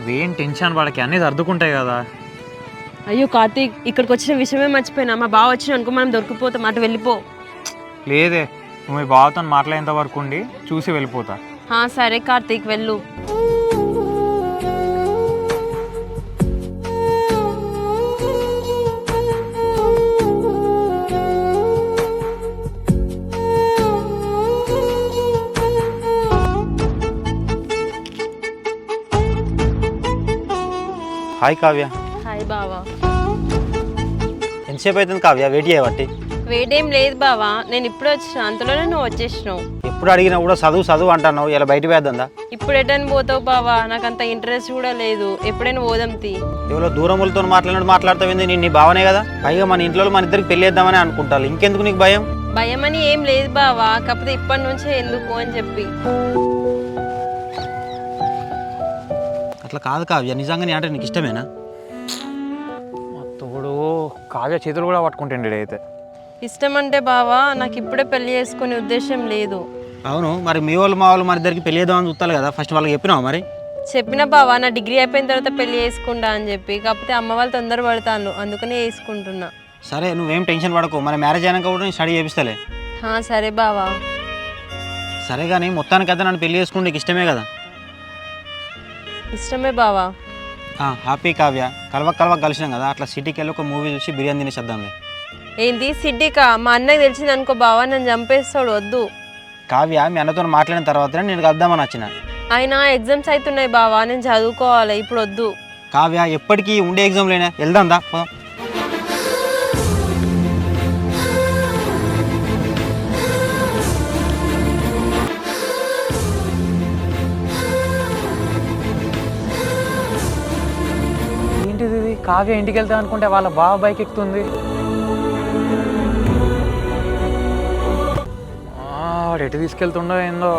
నువ్వేం టెన్షన్ పడకి అన్నీ సర్దుకుంటాయి కదా. అయ్యో కార్తీక్, ఇక్కడికి వచ్చిన విషయమే మర్చిపోయినా. మా బావ వచ్చిన అనుకో మనం దొరికిపోతాం, అటు వెళ్ళిపో. లేదే, నువ్వు మీ బావతో మాట్లాడేంత వరకు ఉండి చూసి వెళ్ళిపోతా. సరే కార్తీక్, వెళ్ళు. హాయ్ కావ్య. హాయ్ బావా. ఎంతసేపు అవుతుంది కావ్య వెయిట్ చేయబట్టి? వేడేం లేదు బావా, నేను ఇప్పుడు వచ్చిన, అంతలోనే నువ్వు వచ్చేసినావు. ఎప్పుడు అడిగినా కూడా చదువు చదువు అంటున్నావు, ఇలా బయట వేద్దా? ఇప్పుడు ఎటని పోతావు బావా, నాకు అంత ఇంట్రెస్ట్ కూడా లేదు. ఎప్పుడైనా పోదాం తీ. ఎవరో దూరములతో మాట్లాడతావింది, నేను నీ భావనే కదా. పైగా మన ఇంట్లో మన ఇద్దరికి పెళ్లి చేద్దామని అనుకుంటాను, ఇంకెందుకు నీకు భయం? భయం అని ఏం లేదు బావా, కాకపోతే ఇప్పటి నుంచే ఎందుకు అని చెప్పి. అట్లా కాదు కావ్య, నిజంగా నీ అంటే నీకు ఇష్టమేనా? తోడు కావ్య చేతులు కూడా పట్టుకుంటుండే అయితే. ఇష్టం అంటే బావా, నాకు ఇప్పుడే పెళ్లి చేసుకునే ఉద్దేశం లేదు. అవును, మరి మీ వాళ్ళు మా వాళ్ళు మన ఇద్దరికి పెళ్లి చేద్దామని చూస్తారు కదా, ఫస్ట్ వాళ్ళకి చెప్పినావు మరి? చెప్పిన బావా, నా డిగ్రీ అయిపోయిన తర్వాత పెళ్లి చేసుకుంటా అని చెప్పి. కాకపోతే అమ్మ వాళ్ళు తొందర పడతాను, అందుకనే చేసుకుంటున్నా. సరే, నువ్వేం టెన్షన్ పడకు, మన మ్యారేజ్ అయినాక కూడా నేను స్టడీ చేపిస్తలే. సరే బావా. సరే కానీ మొత్తానికైతే నన్ను పెళ్లి చేసుకుంటే నీకు ఇష్టమే కదా? ఇష్టమే బావా. హ్యాపీ కావ్య, కలవక కలిసినాం కదా, అట్లా సిటీకి వెళ్ళి ఒక మూవీ చూసి బిర్యానీ తినేసేద్దాంలే. ఏంటి సిడ్డికా? మా అన్నకి తెలిసింది అనుకో బావా, నన్ను చంపేస్తాడు. వద్దు. కావ్య, మీ అన్నతో మాట్లాడిన తర్వాతనే నేను కలుద్దామని వచ్చిన. ఆయన ఎగ్జామ్స్ అవుతున్నాయి బావా, నేను చదువుకోవాలి, ఇప్పుడు వద్దు. కావ్య, ఎప్పటికీ ఉండే ఎగ్జామ్ లేనా, వెళ్దాం దా. ఏంటిది ఇది? కావ్య ఇంటికి వెళ్తా అనుకుంటే వాళ్ళ బావ బైక్ ఎక్కుతుంది. వాడు ఎటు తీసుకెళ్తుండో ఏందో.